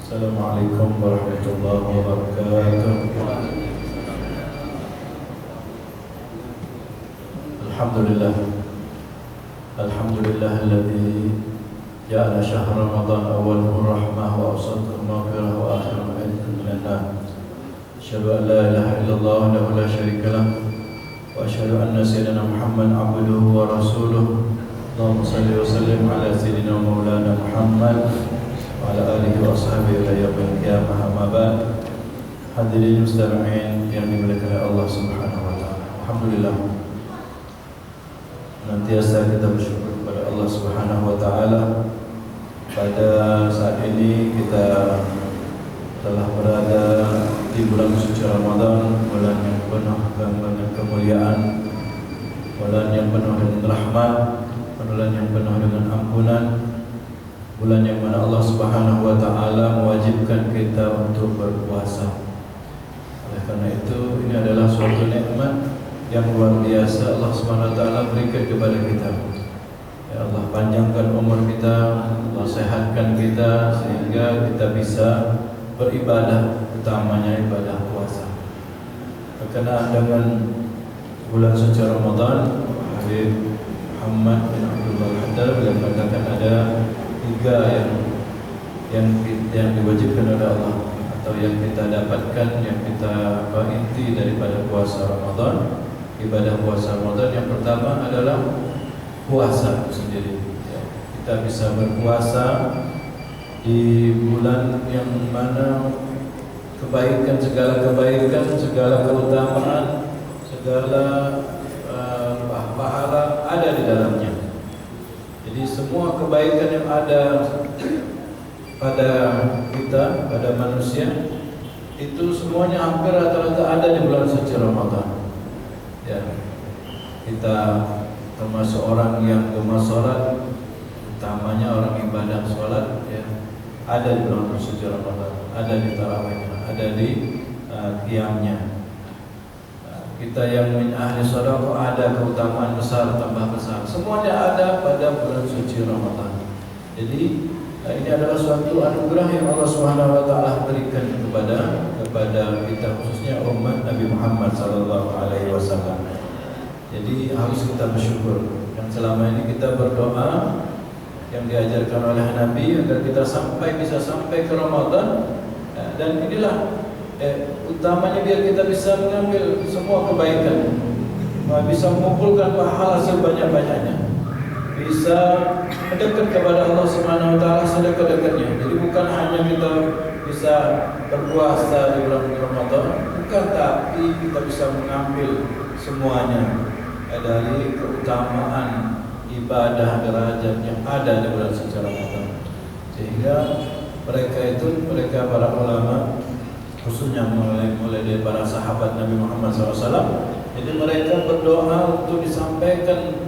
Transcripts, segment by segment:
Assalamualaikum warahmatullahi wabarakatuh. Alhamdulillah. Alhamdulillahilladzi ja'ala syahr Ramadan awwaluhu rahmah wa awsatuhu maghfirah wa akhiruhu idqan minan nar. Asyhadu an la ilaha illallah wahdahu la syarika lah wa asyhadu anna sayyidina Muhammad abduhu wa rasuluh. Allahumma shalli wa sallim ala sayyidina maulana Muhammad wa ala alihi wa ashabihi ila yaumil qiyamah. Amma ba'd. Hadirin mustami'in yang dimuliakan oleh Allah Subhanahu wa taala. Alhamdulillah. Nantiasa kita bersyukur kepada Allah Subhanahu wa taala. Pada saat ini kita telah berada di bulan suci Ramadan, bulan yang penuh dengan kemuliaan, bulan yang penuh dengan rahmat, bulan yang penuh dengan ampunan, bulan yang mana Allah Subhanahu wa taala mewajibkan kita untuk berpuasa. Oleh karena itu, ini adalah suatu nikmat yang luar biasa Allah Subhanahu wa taala berikan kepada kita. Ya Allah, panjangkan umur kita, Allah sehatkan kita sehingga kita bisa beribadah, utamanya ibadah puasa. Berkenaan dengan bulan suci Ramadan, Habib Muhammad bin Abdullah Haddad beliau mengatakan ada tiga yang diwajibkan oleh Allah atau yang kita dapatkan, yang kita inti daripada puasa Ramadan, ibadah puasa Ramadan. Yang pertama adalah puasa itu sendiri. Ya, kita bisa berpuasa di bulan yang mana kebaikan, segala keutamaan, segala pahala ada di dalamnya. Jadi semua kebaikan yang ada pada kita, pada manusia, itu semuanya hampir rata-rata ada di bulan suci Ramadan. Ya, kita termasuk orang yang gemar sholat, utamanya orang ibadah sholat, ya, ada di bulan suci Ramadan, ada di tarawihnya, ada di qiyamnya. Kita yang min ahli sedekah ada keutamaan besar, tambah besar. Semuanya ada pada bulan suci Ramadan. Jadi ini adalah suatu anugerah yang Allah Subhanahu wa taala berikan kepada kita, khususnya umat Nabi Muhammad sallallahu alaihi wasallam. Jadi harus kita bersyukur. Dan selama ini kita berdoa yang diajarkan oleh Nabi agar kita bisa sampai ke Ramadan, dan inilah utamanya biar kita bisa mengambil semua kebaikan, bisa mengumpulkan pahala sebanyak-banyaknya, bisa mendekat kepada Allah Subhanahu wa taala sedekat-dekatnya. Jadi bukan hanya kita bisa berpuasa di bulan Ramadan, bukan, tapi kita bisa mengambil semuanya dari keutamaan ibadah derajat yang ada di bulan suci Ramadan. Sehingga mereka para ulama, khususnya mulai dari para sahabat Nabi Muhammad SAW, jadi mereka berdoa untuk disampaikan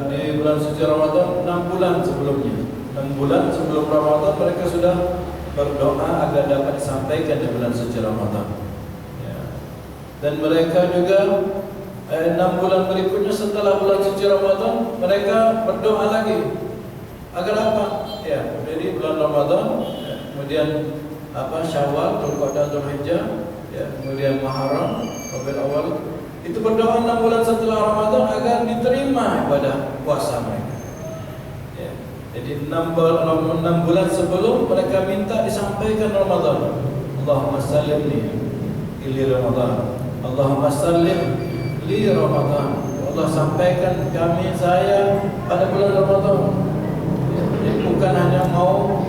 di bulan suci Ramadan 6 bulan sebelumnya. 6 bulan sebelum Ramadan mereka sudah berdoa agar dapat disampaikan di bulan suci Ramadan. Ya. Dan mereka juga 6 bulan berikutnya setelah bulan suci Ramadan mereka berdoa lagi agar apa? Ya, jadi bulan Ramadan, ya, kemudian Syawal, Dzulqa'dah, Dzulhijjah, ya, kemudian Muharram, Rabiul Awal, itu berdoa 6 bulan setelah Ramadan agar diterima ibadah puasa mereka. Ya. Jadi 6 bulan sebelum mereka minta disampaikan Ramadan. Allahumma sallim li Ramadan. Allahumma sallim li Ramadan. Allah sampaikan saya pada bulan Ramadan. Ya. Jadi bukan hanya mau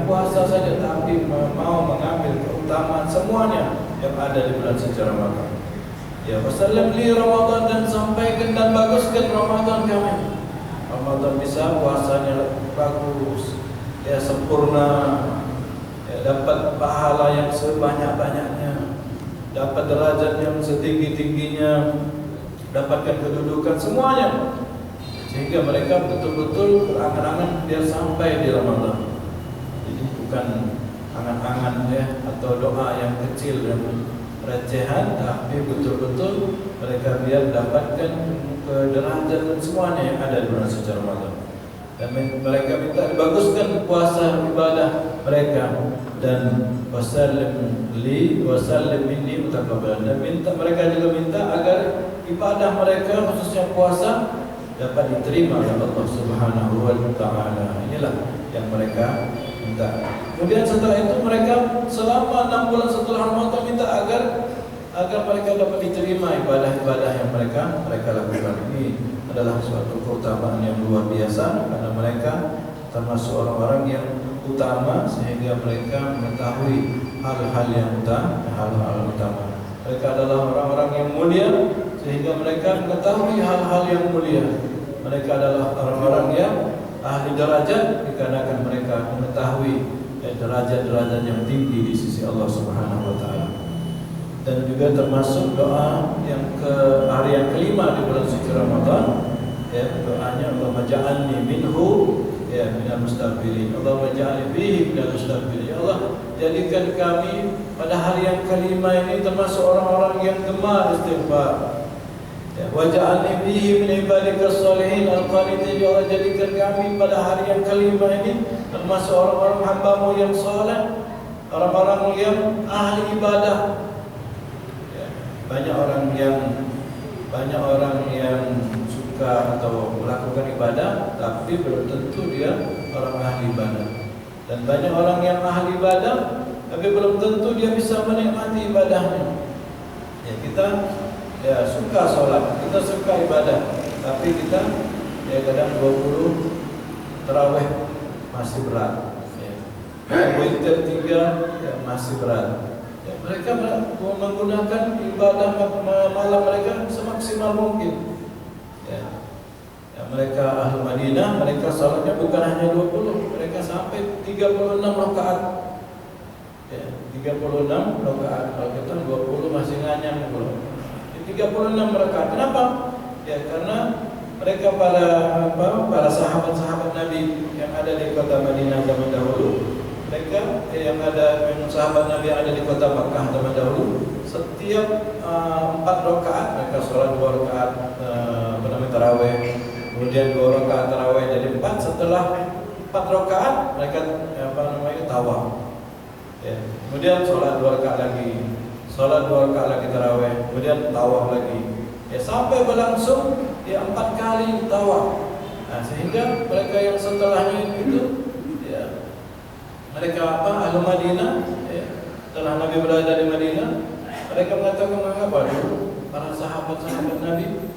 puasa saja, tapi mau mengambil keutamaan semuanya yang ada di bulan suci Ramadan. Ya, wasallam li Ramadan, dan sampaikan dan baguskan Ramadan kami. Ramadan bisa puasanya bagus, ya, sempurna, ya, dapat pahala yang sebanyak-banyaknya, dapat derajat yang setinggi-tingginya, dapatkan kedudukan semuanya, sehingga mereka betul-betul berangan-angan biar sampai di Ramadan. Bukan angan-angan, ya, atau doa yang kecil dan recehan, tapi betul-betul mereka biar dapatkan derajat dan semuanya yang ada di bulan suci Ramadan. Dan mereka minta dibaguskan puasa ibadah mereka, dan wasallim minni mutaqabbalan, dan mereka juga minta agar ibadah mereka khususnya puasa dapat diterima oleh Allah Subhanahu wa taala. Inilah yang mereka minta. Kemudian setelah itu mereka selama 6 bulan setelah Ramadan minta agar mereka dapat diterima ibadah-ibadah yang mereka lakukan. Ini adalah suatu keutamaan yang luar biasa, karena mereka termasuk orang-orang yang utama sehingga mereka mengetahui hal-hal yang utama. Mereka adalah orang-orang yang mulia sehingga mereka mengetahui hal-hal yang mulia. Mereka adalah orang-orang yang ahli derajat dikarenakan mereka mengetahui derajat-derajat yang tinggi di sisi Allah Subhanahu wa taala. Dan juga termasuk doa yang hari yang kelima di bulan suci Ramadan, ya, doanya Allahumma ja'alni minhu, ya, minal mustaghfirin. Allahumma ja'alni fihi minal mustaghfirin. Ya Allah, jadikan kami pada hari yang kelima ini termasuk orang-orang yang gemar istighfar. Ya, wa ja'alni fihi min ibadika sholihin al-qanitin. Ya Allah, jadikan kami pada hari yang kelima ini termasuk orang-orang hamba-Mu yang saleh, orang-orang yang ahli ibadah. Banyak orang yang suka atau melakukan ibadah, tapi belum tentu dia orang ahli ibadah. Dan banyak orang yang ahli ibadah, tapi belum tentu dia bisa menikmati ibadahnya. Ya, kita suka sholat, kita suka ibadah, tapi kita kadang 20 tarawih masih berat. Witir 3 masih berat. Mereka menggunakan ibadah malam mereka semaksimal mungkin. Mereka ahli Madinah, mereka salatnya bukan hanya 20, mereka sampai 36 rakaat. 36 rakaat. Kalau kita 20 masih nganyang belum. 36 rakaat. Kenapa? Ya, karena mereka para sahabat-sahabat Nabi yang ada di kota Madinah zaman dahulu. Mereka yang sahabat Nabi yang ada di kota Makkah zaman dahulu, setiap 4 rakaat mereka sholat 2 rakaat tarawih, kemudian 2 rakaat tarawih, jadi 4. Setelah 4 rakaat mereka tawaf. Ya. Kemudian sholat 2 rakaat lagi, sholat 2 rakaat lagi tarawih, kemudian tawaf lagi. Ya, sampai berlangsung 4 kali tawaf. Nah, sehingga mereka yang setelahnya itu mereka ahli Madinah, setelah Nabi berada di Madinah, mereka mengatakan apa dulu para sahabat-sahabat Nabi,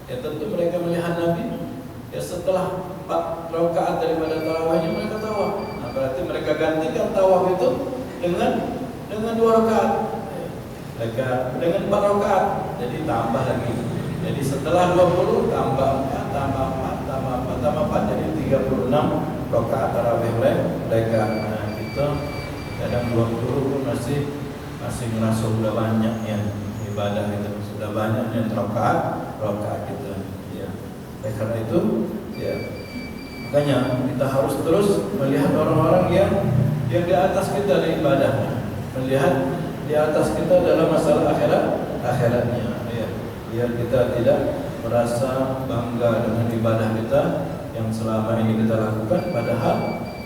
tentu mereka melihat Nabi, setelah 4 rakaat daripada tarawihnya mereka tawaf. Nah, berarti mereka gantikan tawaf itu dengan 2 rakaat. Mereka dengan 4 rakaat, jadi tambah lagi. Jadi setelah 20 tambah 4 tambah 4 tambah 4 tambah 4 jadi 36 rakaat tarawih mereka. Nah, kita kadang 20 pun masih ngerasa sudah banyaknya ibadah itu, sudah banyaknya rakaat kita. Ya. Oleh karena itu, makanya kita harus terus melihat orang-orang yang di atas kita di ibadahnya, melihat di atas kita dalam masalah akhiratnya. Ya. Biar kita tidak merasa bangga dengan ibadah kita yang selama ini kita lakukan, padahal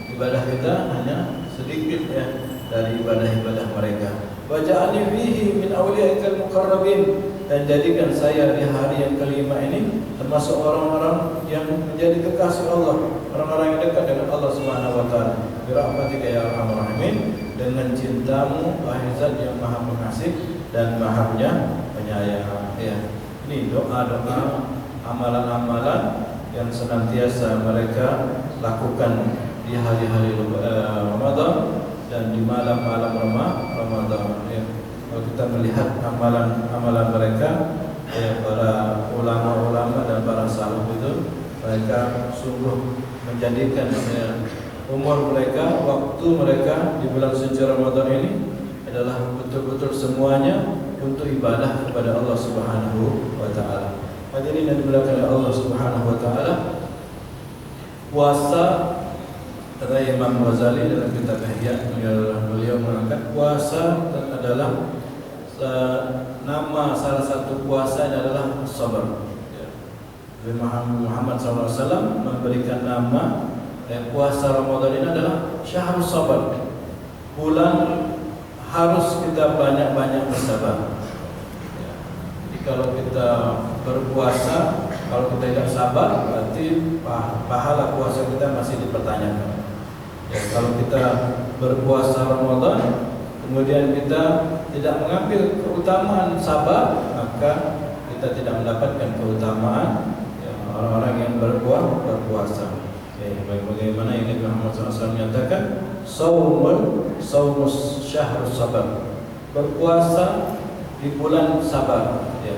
ibadah kita hanya sedikit dari ibadah-ibadah mereka. Wa ja'alni fihi min awliyaikal muqarrabin, dan jadikan saya di hari yang kelima ini termasuk orang-orang yang menjadi kekasih Allah, orang-orang yang dekat dengan Allah Subhanahu wa taala. Bi rahmatika ya arhamar rahimin, dengan cintamu wahai Zat yang Maha Pengasih dan Maha Penyayang. Ya. Ini doa-doa, amalan-amalan yang senantiasa mereka lakukan di hari-hari Ramadan dan di malam-malam Ramadan. Ya. Kalau kita melihat amalan-amalan mereka, para ulama-ulama dan para salaf itu, mereka sungguh menjadikan umur mereka, waktu mereka di bulan suci Ramadan ini adalah betul-betul semuanya untuk ibadah kepada Allah Subhanahu wa taala. Hadirin yang dimuliakan oleh Allah Subhanahu wa taala, puasa, kata Imam Ghazali dalam kitab Ihya, beliau mengangkat puasa adalah nama salah satu puasanya adalah sabar. Nabi Muhammad SAW memberikan nama puasa Ramadan ini adalah Syahrul Sabar, bulan harus kita banyak-banyak bersabar. Ya. Jadi kalau kita berpuasa, kalau kita tidak sabar, berarti pahala puasa kita masih dipertanyakan. Ya, kalau kita berpuasa Ramadan, kemudian kita tidak mengambil keutamaan sabar, maka kita tidak mendapatkan keutamaan ya, orang-orang yang berpuasa. Bagaimana ini Muhammad SAW menyatakan saumus syahrus sabar, berpuasa di bulan sabar ya.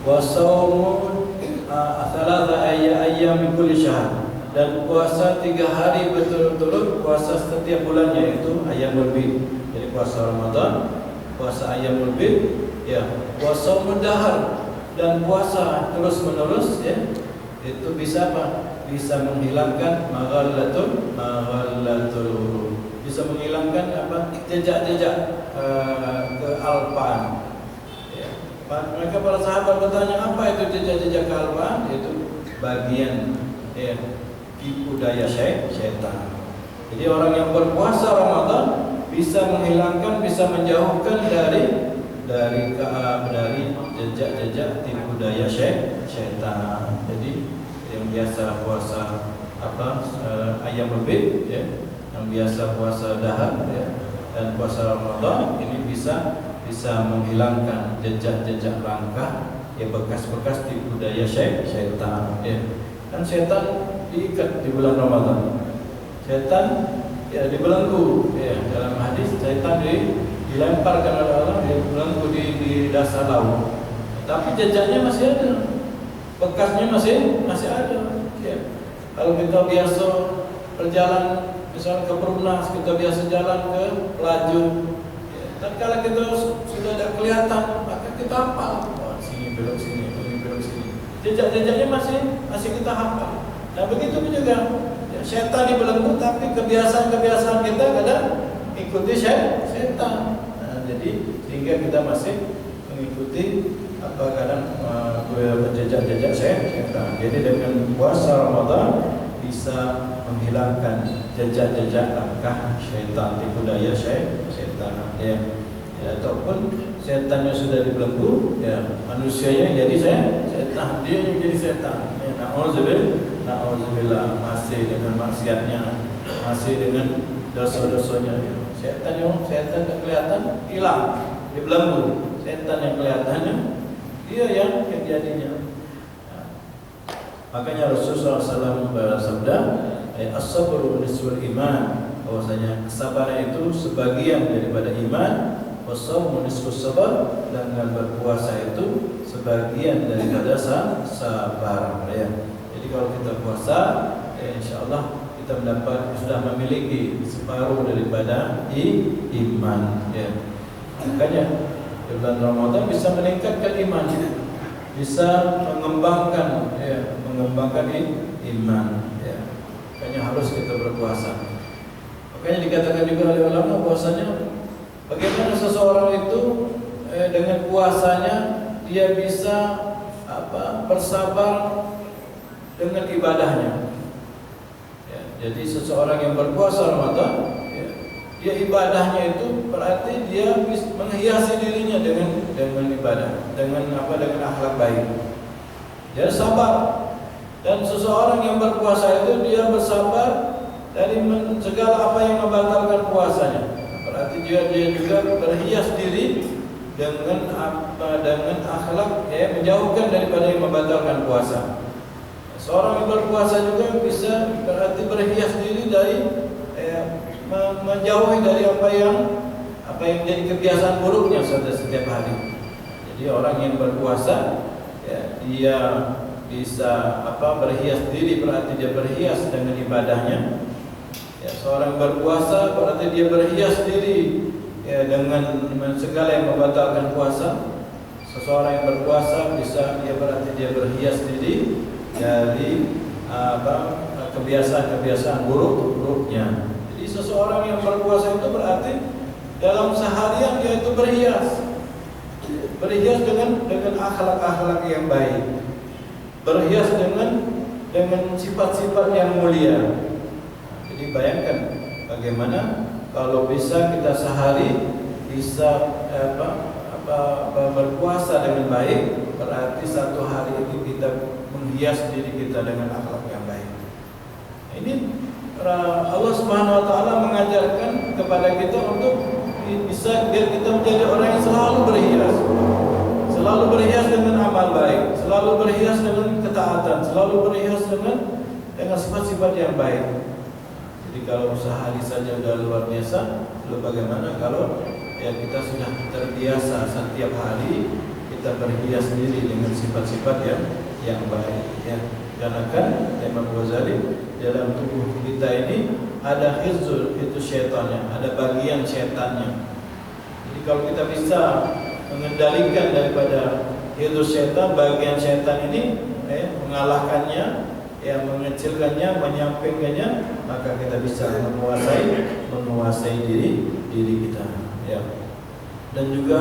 Wa saumu thalatha ayyam min kulli syahr, dan puasa 3 hari betul-betul puasa setiap bulannya, itu ayyamul bid. Jadi puasa Ramadan, puasa ayyamul bid ya, puasa mudahar, dan puasa terus-menerus ya, itu bisa apa? Bisa menghilangkan maghallatul, bisa menghilangkan apa? Jejak-jejak kealpaan. Ya. Maka para sahabat bertanya, apa itu jejak-jejak kealpaan? Itu bagian ya, tipu daya syaitan. Jadi orang yang berpuasa Ramadan bisa menghilangkan, bisa menjauhkan dari jejak-jejak tipu daya syaitan. Jadi yang biasa puasa ayyamul bid ya, yang biasa puasa dahar ya, dan puasa Ramadan ini bisa menghilangkan jejak-jejak langkah ya, bekas-bekas tipu daya syaitan ya. Kan syaitan diikat di bulan Ramadan. Syaitan ya dibelenggu ya, dalam hadis syaitan dilemparkan oleh Allah, dibelenggu di dasar laut. Tapi jejaknya masih ada. Bekasnya masih ada. Ya. Kalau kita biasa berjalan, misalnya ke Perumnas, kita biasa jalan ke Pelaju, ya. Dan kalau kita sudah ada kelihatan, maka kita hafal. Oh, sini belok sini, ini belok sini. Jejak-jejaknya masih kita hafal. Nah begitu juga. Ya, setan dibelenggu, tapi kebiasaan-kebiasaan kita kadang ikuti setan. Nah, jadi sehingga kita masih mengikuti kadang berjejak-jejak setan. Jadi dengan puasa Ramadan bisa menghilangkan jejak-jejak langkah syaitan, tipu daya syaitan ya. Ataupun setannya sudah dibelenggu ya, manusianya jadi setan, dia yang jadi setan ya. Na'udzubillah, masih dengan maksiatnya, masih dengan dosa-dosanya ya. Setan tak kelihatan, hilang, dibelenggu. Setan yang kelihatannya, dia yang jadinya. Nah, makanya Rasulullah SAW bersabda, as-sabru nisful iman, bahwasanya kesabaran itu sebagian daripada iman. Was-sawmu nisfus sabar, dan dengan berpuasa itu sebagian daripada sabar ya. Jadi kalau kita puasa ya, insyaallah kita sudah memiliki separuh daripada iman ya. Makanya di bulan Ramadan bisa meningkatkan iman, bisa mengembangkan iman ya. Makanya harus kita berpuasa. Makanya dikatakan juga oleh ulama bahwasanya bagaimana seseorang itu dengan puasanya dia bisa bersabar dengan ibadahnya ya. Jadi seseorang yang berpuasa Ramadan ya, dia ibadahnya itu berarti dia menghiasi dirinya dengan ibadah, dengan akhlak baik. Dia sabar. Dan seseorang yang berpuasa itu dia bersabar dari segala apa yang membatalkan puasanya. Berarti dia juga berhias diri dengan akhlak ya, menjauhkan daripada yang membatalkan puasa. Seorang yang berpuasa juga bisa berarti berhias diri dari menjauhi dari apa yang jadi kebiasaan buruknya setiap hari. Jadi orang yang berpuasa ya, dia bisa berhias diri, berarti dia berhias dengan ibadahnya. Ya, seorang berpuasa berarti dia berhias diri ya, dengan segala yang membatalkan puasa. Seseorang yang berpuasa berarti dia berhias diri dari kebiasaan buruknya. Jadi seseorang yang berpuasa itu berarti dalam seharian dia itu berhias dengan akhlak-akhlak yang baik. berhias dengan sifat-sifat yang mulia. Jadi bayangkan bagaimana kalau bisa kita sehari bisa berpuasa dengan baik, berarti satu hari itu kita menghias diri kita dengan akhlak yang baik. Ini Allah Subhanahu wa taala mengajarkan kepada kita untuk bisa biar kita menjadi orang yang selalu berhias. Selalu berhias dengan amal baik, selalu berhias dengan ketaatan, selalu berhias dengan sifat-sifat yang baik. Jadi kalau sehari saja sudah luar biasa, lalu bagaimana kalau kita sudah terbiasa setiap hari kita berhias diri dengan sifat-sifat yang baik. Karena kan Imam Ghazali dalam tubuh kita ini ada hizul, itu syaitannya, ada bagian syaitannya. Jadi kalau kita bisa mengendalikan daripada hizul syaitan, bagian syaitan ini, mengalahkannya, mengecilkannya, menyampingkannya, maka kita bisa menguasai diri kita. Dan juga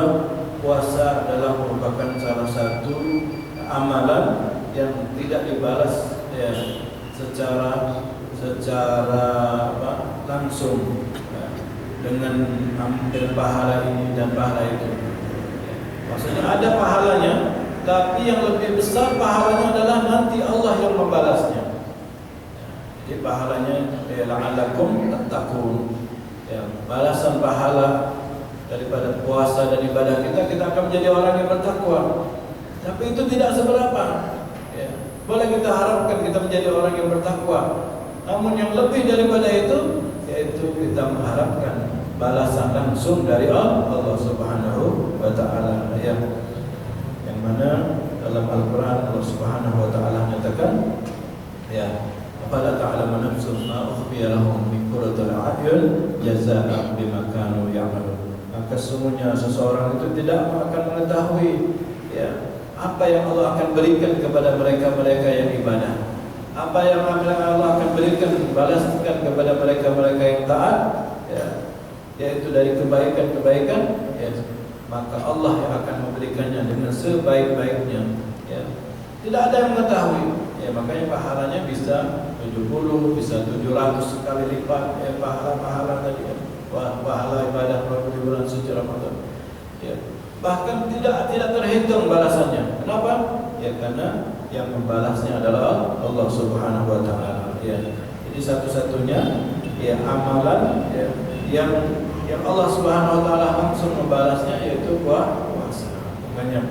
puasa adalah merupakan salah satu amalan yang tidak dibalas secara langsung dengan pahala ini dan pahala itu. Maksudnya ada pahalanya, tapi yang lebih besar pahalanya adalah nanti Allah yang membalasnya. Jadi pahalanya la'allakum tattaqun. Balasan pahala daripada puasa dan ibadah kita akan menjadi orang yang bertakwa. Tapi itu tidak seberapa. Boleh kita harapkan kita menjadi orang yang bertakwa. Namun yang lebih daripada itu, yaitu kita mengharapkan balasan langsung dari Allah Subhanahu wa taala. Yang mana dalam Al-Qur'an Allah Subhanahu wa taala menyatakan, "Afala ta'lamu nafsun ma ukhfiya lahum min qurratil a'yun jazaa'an bima kanu ya'malun." Maka sesungguhnya seseorang itu tidak akan mengetahui apa yang Allah akan berikan kepada mereka-mereka yang ibadah, apa yang Allah akan berikan balaskan kepada mereka-mereka yang taat, yaitu dari kebaikan-kebaikan, maka Allah yang akan memberikannya dengan sebaik-baiknya. Tidak ada yang mengetahui. Makanya pahalanya bisa 70, bisa 700 kali lipat pahala tadi, pahala ibadah di bulan suci Ramadan. Bahkan tidak terhitung balasannya. Kenapa? Karena yang membalasnya adalah Allah Subhanahu wa taala. Jadi satu-satunya amalan yang Allah Subhanahu wa taala langsung membalasnya yaitu puasa. Makanya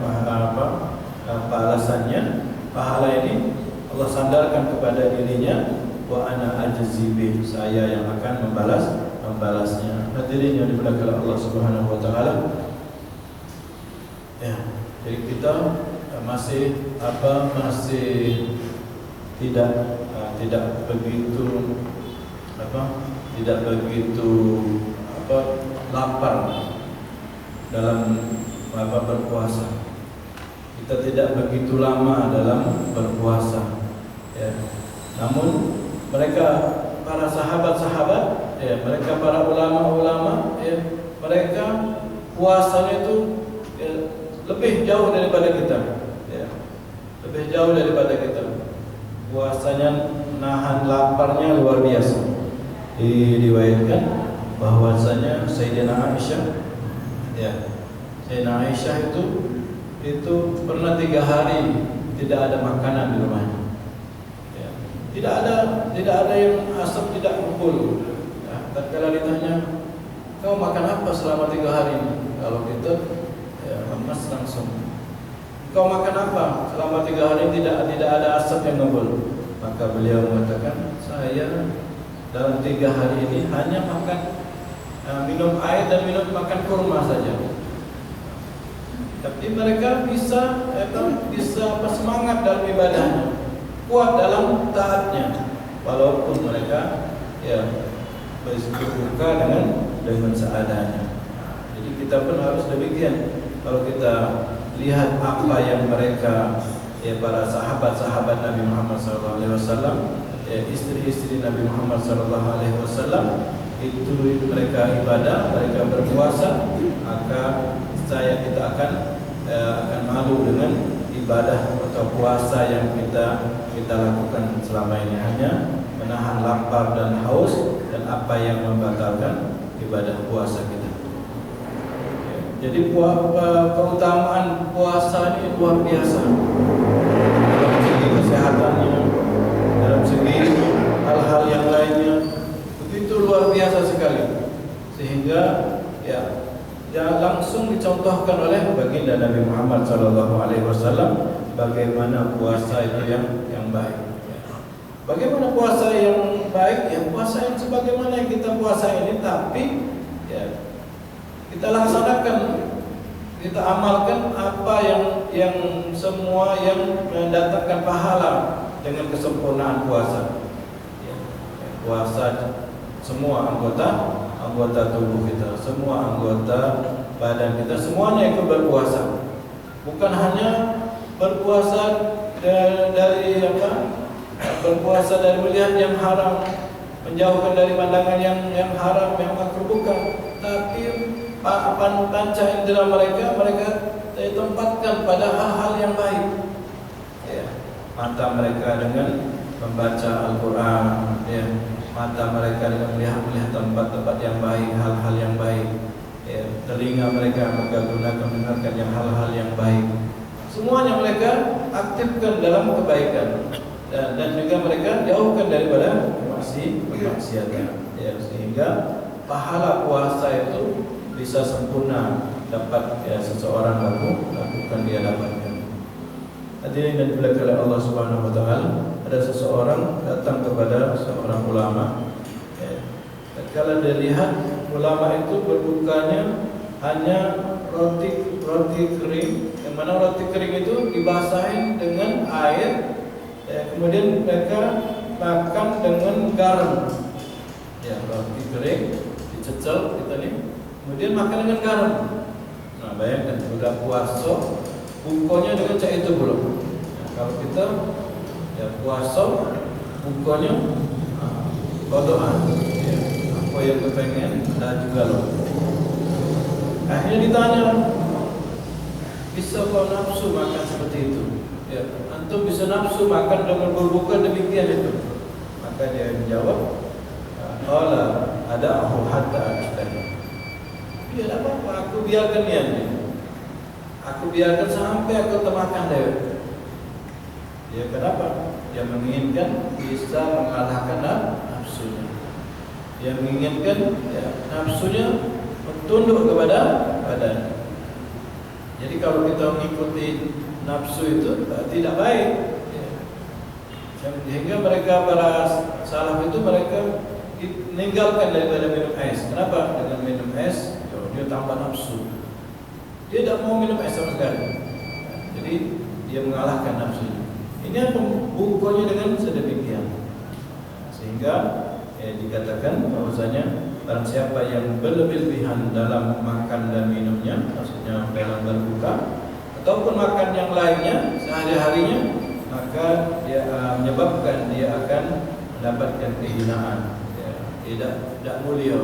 balasannya, pahala ini Allah sandarkan kepada dirinya, wa ana ajzi bih, saya yang akan membalasnya. Hadirin yang dimuliakan Allah Subhanahu wa taala. Jadi kita masih tidak begitu lapar dalam berpuasa. Kita tidak begitu lama dalam berpuasa. Namun mereka para sahabat-sahabat, mereka para ulama-ulama, mereka puasanya itu lebih jauh daripada kita, lebih jauh daripada kita. Puasanya nahan laparnya luar biasa. Diriwayatkan bahwasanya Sayyidina Aisyah, Sayyidina Aisyah itu pernah 3 hari tidak ada makanan di rumahnya. Tidak ada yang asap tidak kumpul. Tatkala ditanya, kau makan apa selama 3 hari ini? Kalau gitu lemas langsung. Kau makan apa selama 3 hari tidak ada asap yang ngumpul? Maka beliau mengatakan, saya dalam 3 hari ini hanya makan minum air dan makan kurma saja. Tapi mereka bisa semangat dalam ibadahnya, kuat dalam taatnya, walaupun mereka berbuka dengan seadanya. Jadi kita pun harus demikian. Kalau kita lihat apa yang mereka, para sahabat-sahabat Nabi Muhammad SAW, istri-istri Nabi Muhammad SAW, itu mereka ibadah, mereka berpuasa, maka kita akan malu dengan ibadah atau puasa yang kita lakukan selama ini, hanya menahan lapar dan haus dan apa yang membatalkan ibadah puasa kita. Jadi keutamaan puasa ini luar biasa dalam segi kesehatannya, dalam segi hal-hal yang lainnya, begitu luar biasa sekali, sehingga ya langsung dicontohkan oleh baginda Nabi Muhammad SAW bagaimana puasa itu yang baik. Bagaimana puasa yang baik? Ya puasa yang sebagaimana yang kita puasa ini, tapi ya kita laksanakan, kita amalkan apa yang semua yang mendatangkan pahala dengan kesempurnaan puasa. Ya, puasa semua anggota tubuh kita, semua anggota badan kita, semuanya ikut berpuasa. Bukan hanya berpuasa dari berpuasa dari melihat yang haram, menjauhkan dari pandangan yang haram, yang makruh, bukan. Tapi panca indera mereka tempatkan pada hal-hal yang baik. Ya, mata mereka dengan membaca Al-Quran, ya, mata mereka dengan melihat tempat-tempat yang baik, hal-hal yang baik. Ya, telinga mereka gunakan mendengarkan yang hal-hal yang baik. Semuanya mereka aktifkan dalam kebaikan, dan juga mereka jauhkan daripada kemaksiatan. Ya, sehingga pahala puasa itu bisa sempurna dapat ya seseorang lakukan, dia dapatkan. Hadirin dan dimuliakan oleh Allah Subhanahu wa taala, ada seseorang datang kepada seorang ulama. Ya, kalau dilihat ulama itu berbukanya hanya roti kering, yang mana roti kering itu dibasahin dengan air, ya, kemudian mereka makan dengan garam. Ya, roti kering dicecel kita nih, kemudian makan dengan garam. Nah, bayangkan sudah puasa, bukanya dengan cak itu belum. Nah, kalau kita ya puasa, bukanya berdoa. Ya, apa yang kepengen ada juga loh. Akhirnya ditanya, bisa kau nafsu makan seperti itu? Ya, antum bisa nafsu makan dengan berbuka demikian itu? Maka dia menjawab, qala ada'ahu hatta ashtari. Ya tidak apa-apa, aku biarkan dia. Aku biarkan sampai aku termakan dia. Ya kenapa? Dia menginginkan bisa mengalahkan nafsunya. Dia menginginkan ya, nafsunya tunduk kepada badan. Jadi kalau kita mengikuti nafsu itu tidak baik. Ya. Sehingga mereka para salaf itu mereka meninggalkan daripada minum es. Kenapa? Dengan minum es dia tambah nafsu. Dia tidak mau minum es sama sekali. Jadi dia mengalahkan nafsu. Ini bukanya dengan sedemikian. Sehingga dikatakan bahwasanya barang siapa yang berlebihan dalam makan dan minumnya, maksudnya dalam berbuka ataupun makan yang lainnya sehari-harinya, maka dia menyebabkan dia akan mendapatkan kehinaan. Ya, tidak mulia.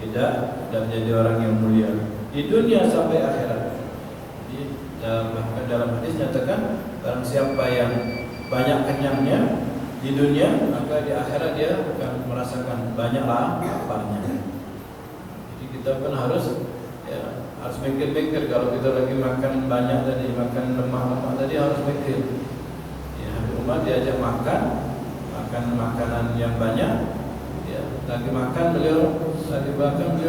Tidak menjadi orang yang mulia di dunia sampai akhirat. Bahkan dalam hadis nyatakan barang siapa yang banyak kenyangnya di dunia, maka di akhirat dia akan merasakan banyaklah laparnya. Jadi kita pun harus mikir-mikir kalau kita lagi makan banyak tadi, makan lemak tadi, harus mikir. Ya, di rumah diajak makan makanan yang banyak. Ya, lagi makan beliau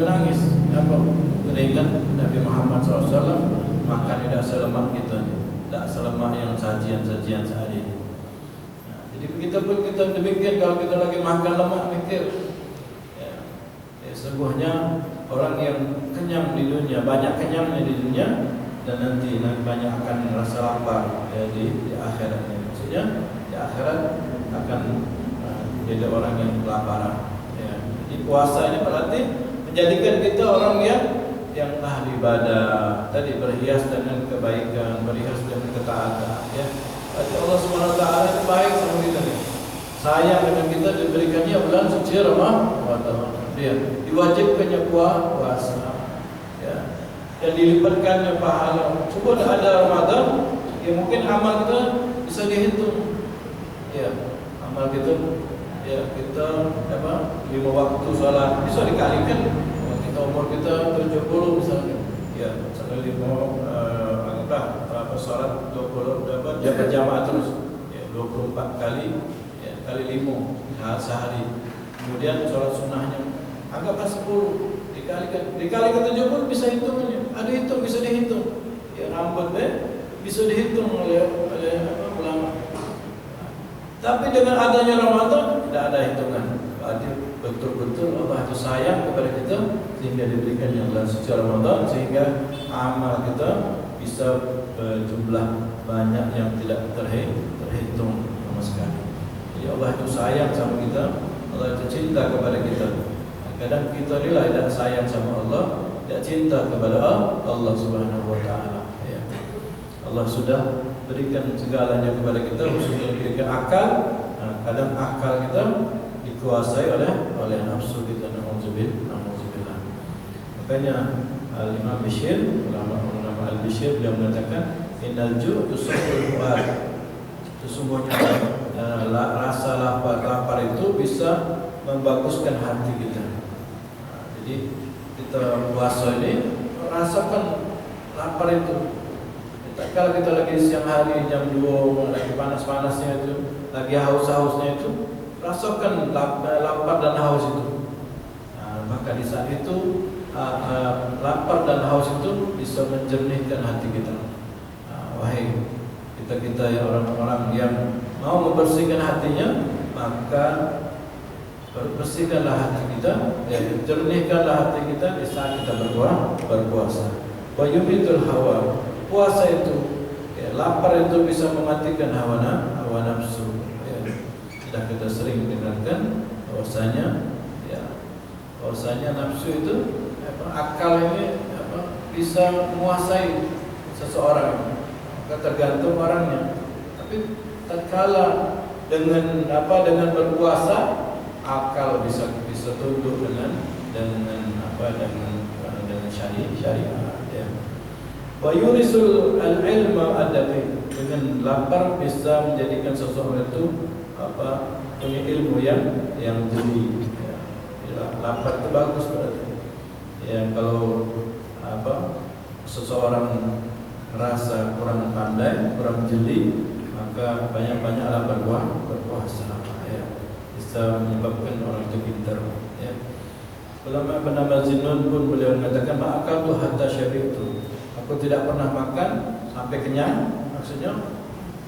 nangis. Kenapa? Teringat Nabi Muhammad SAW makan tidak selemak kita, tidak selemak yang sajian-sajian sehari ini. Nah, jadi kita pun demikian kalau kita lagi makan lemak mikir. Ya, sesungguhnya orang yang kenyang di dunia, banyak kenyangnya di dunia, dan nanti banyak akan merasa lapar ya, di akhiratnya. Maksudnya di akhirat akan jadi orang yang kelaparan. Ya. Jadi puasa ini berarti menjadikan kita orang yang ahli ibadah, tadi berhias dengan kebaikan, berhias dengan ketaatan. Ya. Berarti Allah SWT itu baik sama kita nih. Sayang dengan kita, diberikannya bulan suci Ramadan. Dia diwajibkannya puasa. Ya. Dan dilipatkannya pahala. Coba ada Ramadan, ya mungkin amal kita bisa dihitung. Ya, amal kita, ya kita 5 waktu salat bisa dikalikan. Kita umur kita 70 misalnya, ya misalnya 5 salat 20 jam berjamaah terus, ya 24 kali, ya kali 5 sehari. Kemudian salat sunnahnya anggaplah 10 dikalikan 70 bisa hitungannya. Ada hitung, bisa dihitung. Ya rambut bisa dihitung oleh ulama. Tapi dengan adanya Ramadan tidak ada hitungan. Berarti betul-betul Allah itu sayang kepada kita sehingga diberikan yang bulan suci Ramadan, sehingga amal kita bisa berjumlah banyak yang tidak terhitung sama sekali. Jadi Allah itu sayang sama kita, Allah itu cinta kepada kita. Kadang kita rela tidak sayang sama Allah, tidak cinta kepada Allah Subhanahu wa taala. Ya. Allah sudah berikan segalanya kepada kita, khususnya berikan akal. Nah, kadang akal kita dikuasai oleh nafsu kita. Na'udzubillah. Makanya Imam Bishir, ulama Al-Bishir, beliau mengatakan innal ju' tusahhul fuad. Sesungguhnya rasa lapar itu bisa membaguskan hati kita. Nah, jadi kita puasa ini rasakan lapar itu. Kalau kita lagi siang hari jam 2 lagi panas-panasnya itu, lagi haus-hausnya itu, rasakan lapar dan haus itu. Nah, maka di saat itu lapar dan haus itu bisa menjernihkan hati kita. Nah, wahai kita ya orang-orang yang mau membersihkan hatinya, maka bersihkanlah hati kita, ya, jernihkanlah hati kita di saat kita berpuasa. Wa yumitul hawa. Puasa itu, ya, lapar itu bisa mematikan hawa nafsu. Ya. Sudah kita sering dengarkan bahwasanya nafsu itu akal ini bisa menguasai seseorang. Tergantung orangnya. Tapi tatkala dengan berpuasa, akal bisa tunduk dengan syariat. Ya. Wa yurisul al-ilma adabi, dengan lapar bisa menjadikan seseorang itu punya ilmu yang jeli. Ya, lapar itu bagus berarti. Ya, kalau seseorang merasa kurang pandai, kurang jeli, maka banyak-banyaklah berpuasa. Ya, bisa menyebabkan orang itu pintar. Ya. Ulama bernama Zinnun pun beliau mengatakan ma'akal tu hatta syabi'tu. Aku tidak pernah makan sampai kenyang. Maksudnya,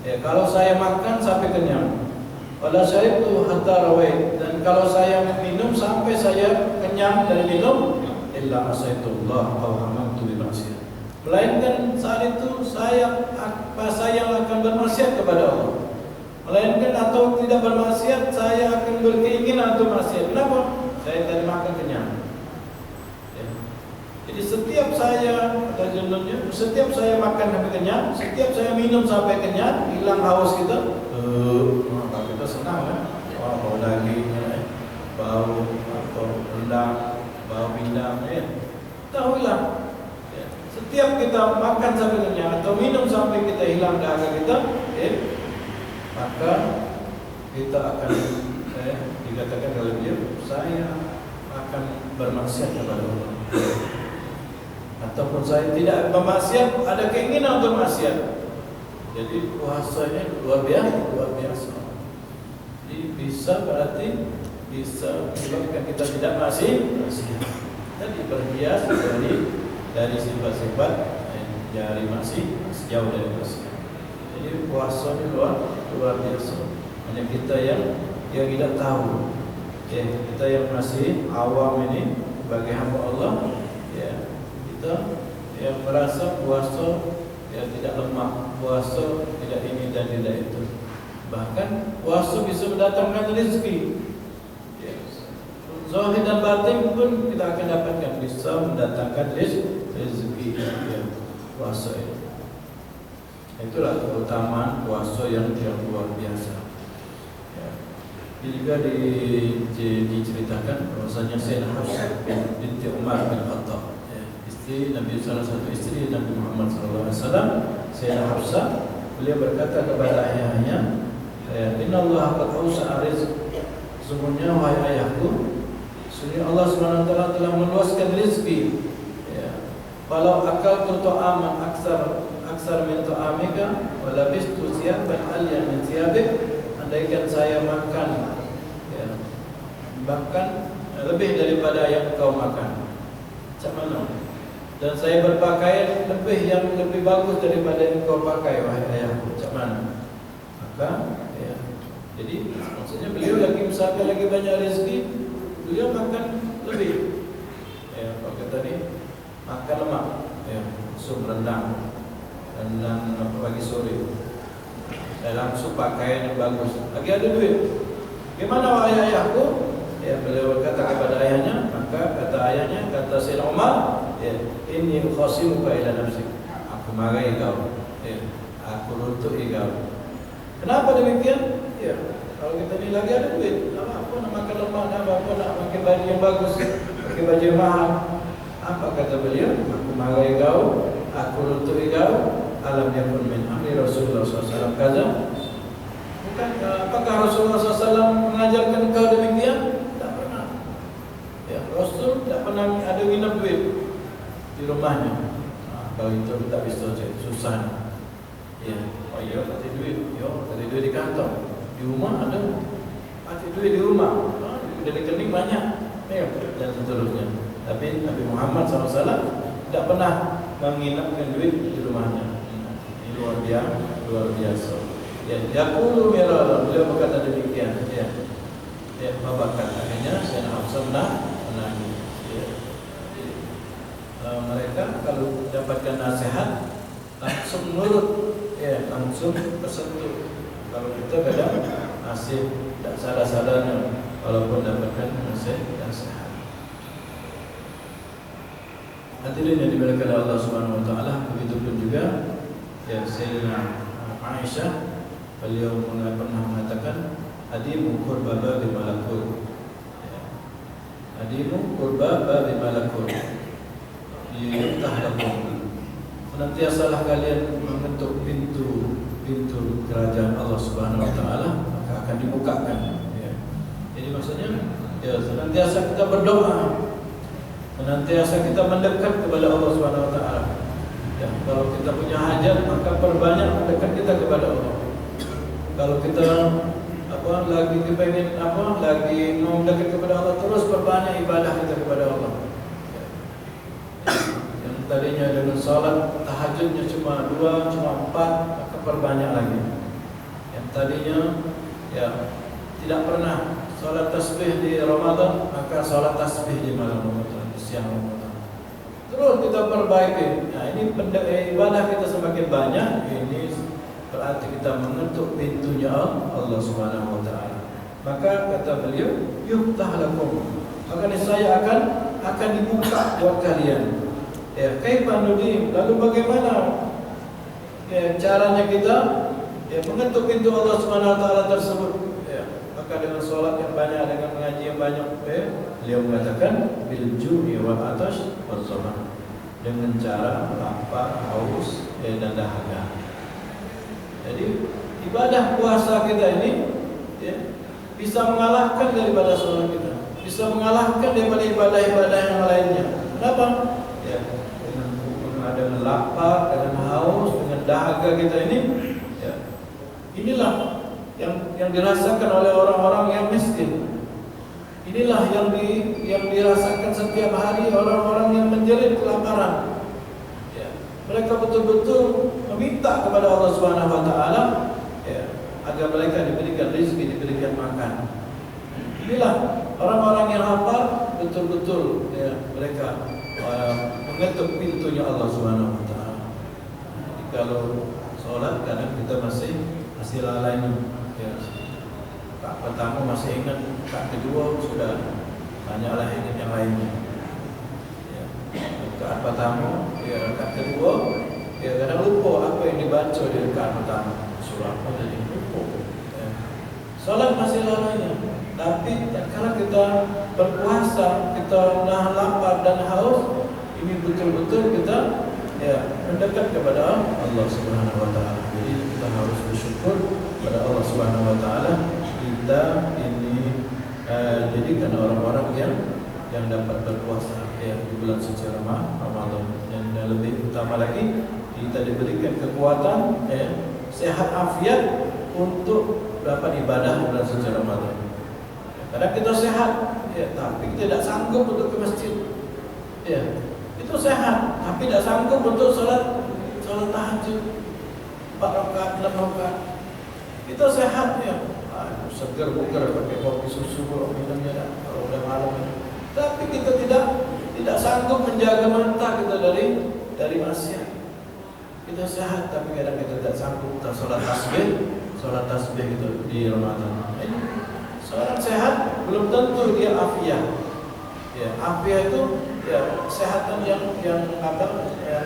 ya, kalau saya makan sampai kenyang. Wala syaribtu hatta rawait. Dan kalau saya minum sampai saya kenyang dari minum, illa asaitullah aw amantu bi maksiat. Melainkan saat itu saya akan bermaksiat kepada Allah. Melainkan atau tidak bermaksiat, saya akan berkeinginan untuk maksiat. Kenapa? Saya tadi makan kenyang. Jadi setiap saya makan sampai kenyang, setiap saya minum sampai kenyang, hilang haus kita, maka kita senang kan? Bau daging, bau rendang, bau pindang, ya. Tahuilah, ya. Setiap kita makan sampai kenyang atau minum sampai kita hilang dahaga kita, ya, maka kita akan dikatakan oleh dia, saya akan bermaksiat kepada Allah. Ataupun saya tidak bermaksiat, ada keinginan untuk maksiat. Jadi puasanya luar biasa. Jadi berarti bisa menyebabkan kita tidak maksiat. Jadi berhias dari sifat-sifat dari masih jauh dari maksiat. Jadi puasanya luar biasa. Hanya kita yang tidak tahu. Ya, kita yang masih awam ini sebagai hamba Allah, ya, kita yang merasa puasa ya tidak lemah, puasa tidak ini dan tidak itu. Bahkan puasa bisa mendatangkan rezeki. Ya. Zahir dan batin pun kita akan dapatkan, bisa mendatangkan rezeki. Ya, puasa itu. Itulah keutamaan puasa yang luar biasa. Juga diceritakan bahwasanya Sayyidah Hafsah binti Umar bin Khattab, ya, salah satu istri Nabi Muhammad SAW, Sayyidah Hafsah, beliau berkata kepada ayahnya, Inna Allah qad awsa'a rizq, sesungguhnya wahai ayahku, sesungguhnya Allah SWT telah meluaskan rezeki. Walau akaltu ta'aman aksar min ta'amika wa labistu siyaban alyan min siyabik, andaikan saya makan bahkan lebih daripada yang kau makan, macam mana? Dan saya berpakaian lebih bagus daripada yang kau pakai, wahai ayahku, macam mana? Maka jadi maksudnya beliau lagi usahakan lagi banyak rezeki, beliau makan lebih. Pakai tadi makan lemak, sup rendang pagi sore. Saya langsung pakaian yang bagus. Lagi ada duit. Gimana wahai ayahku? Beliau berkata kepada ayahnya, maka kata ayahnya, kata Sayyidina Umar, inni ukhasimuka ila nafsik, aku marahi kau, aku runtuhi kau. Kenapa demikian? Kalau kita ni lagi ada duit, apa nak makan lemak, apa nak pakai baju yang bagus, pakai baju yang mahal. Apa kata beliau? Aku marahi kau, aku runtuhi kau. Alam yakun min amri Rasulullah SAW kaza. Bukan, apakah Rasulullah SAW mengajarkan kau demikian? Rasul tidak pernah ada minum duit di rumahnya. Kalau itu tak bisa susah. Kasih duit, kasih duit di kantor, di rumah ada, kasih duit di rumah, di rekening banyak, dan seterusnya. Tapi Nabi Muhammad SAW tidak pernah menginapkan duit di rumahnya. Ini luar biasa. Yaqulu mirara, beliau berkata demikian. Babakan akhirnya Sayyidina Hafsah menangis. Mereka kalau dapatkan nasihat langsung nurut, langsung tersentuh. Kalau kita kadang masih tidak sadar-sadarnya walaupun dapatkan nasihat. Hadirin yang dimuliakan Allah Subhanahu Wa Taala, begitu pun juga Sayyidina Aisyah, beliau pernah mengatakan, adimu qurba babi malakut, adimu qurba babi malakut, liyuftah lakum, senantiasalah kalian mengetuk pintu kerajaan Allah Subhanahu Wa Taala, maka akan dibukakan. Jadi maksudnya senantiasa kita berdoa, senantiasa kita mendekat kepada Allah Subhanahu Wa Taala. Kalau kita punya hajat, maka perbanyak mendekat kita kepada Allah. Kalau kita lagi kepengen lagi mau mendekat kepada Allah, terus perbanyak ibadah kita kepada Allah. Yang tadinya dengan salat tahajudnya cuma 2, cuma 4, maka perbanyak lagi. Yang tadinya tidak pernah salat tasbih di Ramadan, maka salat tasbih di malam Ramadan, di siang Ramadan. Terus kita perbaiki. Ini ibadah kita semakin banyak, ini berarti kita mengetuk pintunya Allah Subhanahu Wa Taala. Maka kata beliau, yuftah lakum, maka niscaya akan dibuka buat kalian. Kaifa nudim, lalu bagaimana caranya kita mengetuk pintu Allah Subhanahu Wa Taala tersebut? Maka dengan solat yang banyak, dengan mengaji yang banyak. Beliau mengatakan bil ju'i wal atash wal zaman, dengan cara lapar, haus, dan dahaga. Jadi ibadah puasa kita ini bisa mengalahkan daripada sholat kita, bisa mengalahkan daripada ibadah-ibadah yang lainnya. Kenapa? Dengan lapar, dengan haus, dengan dahaga kita ini, inilah yang dirasakan oleh orang-orang yang miskin. Inilah yang dirasakan setiap hari orang-orang yang menjerit kelaparan. Mereka betul-betul meminta kepada Allah Subhanahu Wa Taala agar mereka diberikan rezeki, diberikan makan. Inilah orang-orang yang lapar, betul-betul mereka mengetuk pintunya Allah Subhanahu Wa Taala. Kalau sholat kadang kita masih lalai. Rakaat pertama masih ingat, rakaat kedua sudah banyaklah ingat yang lainnya. Rakaat pertama, rakaat kedua, kadang lupa apa yang dibaca di rakaat pertama. Surah apa tadi lupa. Salat masih lalainya. Tapi kalau kita berpuasa, kita nahan lapar dan haus, ini betul-betul kita ya mendekat kepada Allah Subhanahu wa taala. Jadi kita harus bersyukur kepada Allah Subhanahu wa taala, kita ini jadikan orang-orang yang dapat berpuasa ya di bulan suci Ramadan. Dan lebih utama lagi, kita diberikan kekuatan sehat afiat untuk dapat ibadah di bulan suci Ramadan. Kadang kita sehat tapi kita tidak sanggup untuk ke masjid. Itu sehat tapi tidak sanggup untuk sholat tahajud 4 rakaat, 6 rakaat. Itu sehat seger bugar pakai kopi susu minumnya kalau udah malam. Tapi kita tidak sanggup menjaga mata kita dari maksiat. Kita sehat tapi kadang kita tidak sanggup kita sholat tasbih itu di Ramadan. Seorang sehat belum tentu dia afiah. Afiah itu kesehatan yang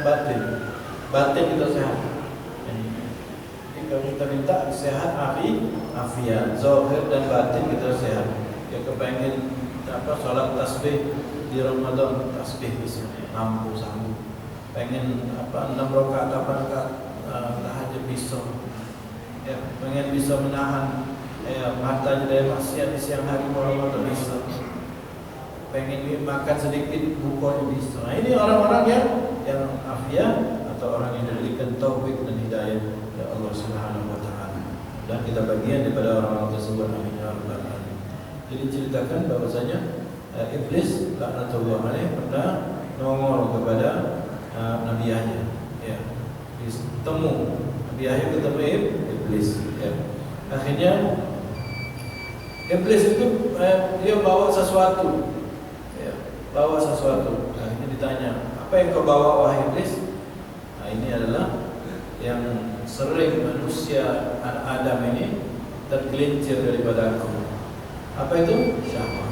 batin. Batin kita sehat. Jadi kalau kita minta sehat afiah, zahir dan batin kita sehat. Ya kepengen sholat tasbih di Ramadan, tasbih bisa mampu sanggup. Pengen 6 rakaat 8 rakaat tahajud bisa. Pengen bisa menahan matanya dari maksiat di siang hari malam atau bisa. Pengen makan sedikit bukanya bisa. Nah, ini orang-orang yang afiah atau orang yang diberikan taufik dan hidayah oleh Allah Subhanahu wa taala. Dan kita bagian daripada orang-orang tersebut, amin ya rabbal alamin. Jadi ceritakan bahwasanya iblis laknatullah alaih pernah nongol kepada Nabi Yahya. Ketemu Nabi Yahya ketemu iblis. Akhirnya iblis itu dia bawa sesuatu. Akhirnya ditanya, apa yang kau bawa wahai iblis? Nah, ini adalah yang sering manusia Adam ini tergelincir daripada aku. Apa itu? Syahwat.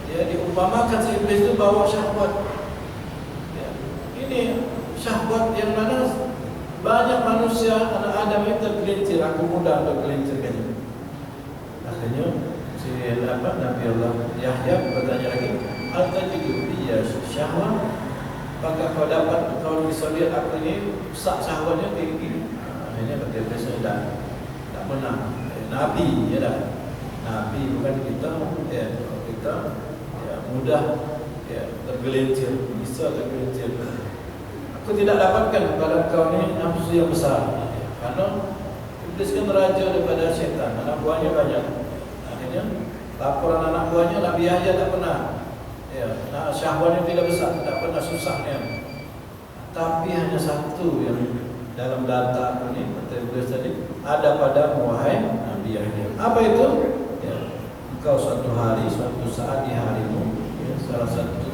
Diumpamakan si iblis itu bawa syahwat. Ini syahwat yang mana banyak manusia anak Adam ini tergelincir. Aku mudah untuk tergelincirkannya. Akhirnya si Nabi Allah Yahya bertanya lagi, al-tajidu iya syahwat, apakah kau dapat, kau bisa lihat aku ini syahwatnya tinggi? Akhirnya kata iblis, tak menang. Nabi Nabi bukan kita. Kita mudah tergelincir, bisa tergelincir. Aku tidak dapatkan pada kau ini nafsu yang besar. Karena iblis kan raja daripada syaitan, anak buahnya banyak. Akhirnya laporan anak buahnya Nabi Yahya tak pernah. Syahwatnya tidak besar, tidak pernah susahnya. Tapi hanya satu yang dalam data aku ini, kata iblis tadi, ada pada wahai Nabi Yahya. Apa itu? Engkau suatu hari, suatu saat di harimu, salah satu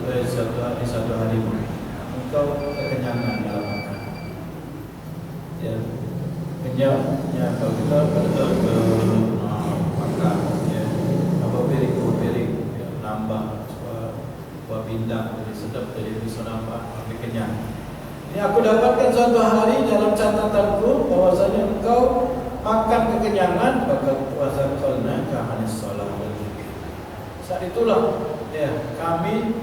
hari, satu harimu, engkau kekenyangan dalam makan. Kenyangnya kalau kita makan, apa piring, nambah, buah pindang, jadi sedap, jadi bisa nambah, tapi kenyang. Ini aku dapatkan suatu hari dalam catatanku bahwasanya engkau makan kekenyangan, maka puasa kalna kahanis salat. Saat itulah kami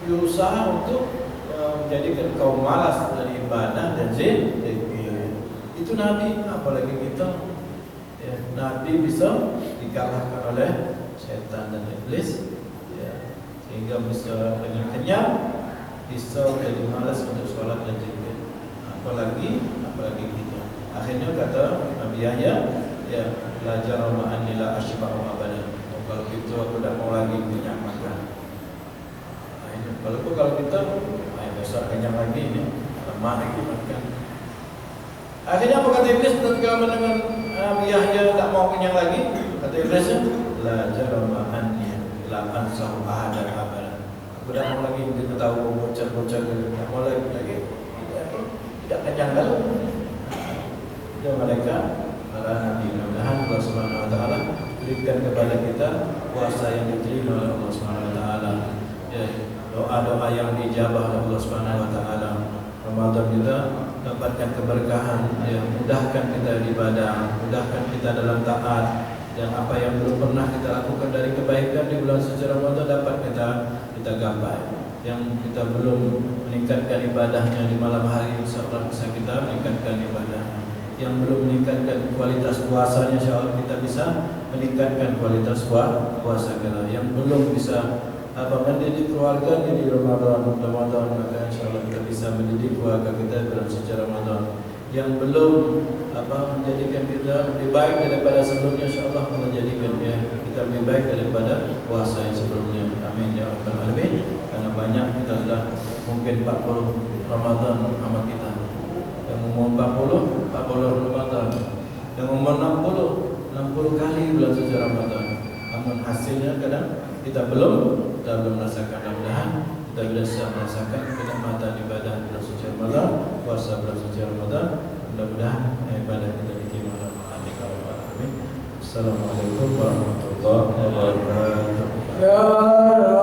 berusaha untuk menjadikan kaum malas dari ibadah dan zikir. Itu Nabi, apalagi kita. Nabi bisa dikalahkan oleh setan dan iblis, sehingga bisa dengan kenyang, bisa jadi malas untuk sholat dan zikir. Apalagi kita. Akhirnya kata Nabi Yahya, belajar ma'an ila asyba'u abadan. Kalau gitu aku tidak mau lagi kenyang makan. Kalau kita besar kenyang lagi ini, lemah lagi makan. Akhirnya apa kata iblis ketika mendengar Nabi Yahya tak mau kenyang lagi? Kata iblisnya, la jarama anni la ansahu ahadan abadan. Aku tidak mau lagi tahu bocah-bocah, tidak mau lagi tidak kenyang lagi. Itu mereka para nabi. Mudah-mudahan Allah Subhanahu wa taala berikan kepada kita puasa yang diterima oleh Allah Subhanahu wa taala. Doa-doa yang dijabah oleh Allah Subhanahu wa taala. Ramadan kita dapatkan keberkahan, mudahkan kita ibadah, mudahkan kita dalam taat, dan apa yang belum pernah kita lakukan dari kebaikan di bulan suci Ramadan dapat kita gapai. yang kita belum meningkatkan ibadahnya di malam hari, insyaallah bisa kita meningkatkan ibadahnya. Yang belum meningkatkan kualitas puasanya, insyaallah kita bisa meningkatkan kualitas puasa kita. Yang belum bisa mendidik keluarga di Ramadan, maka insyaallah kita bisa mendidik keluarga kita dalam suci Ramadan. Yang belum menjadikan kita lebih baik daripada sebelumnya, insyaallah Allah jadikan kita lebih baik daripada puasa yang sebelumnya. Amin ya rabbal alamin. Karena banyak kita sudah mungkin 40 Ramadan amal kita. Yang umur 40 Ramadan. Yang umur 60 kali bulan suci Ramadan. Namun hasilnya kadang kita belum merasakan. Mudah-mudahan kita bisa merasakan kenikmatan ibadah bulan suci Ramadan, puasa bulan suci Ramadan. Mudah-mudahan ibadah kita diterima oleh Allah. Amin. Assalamualaikum warahmatullahi wabarakatuh.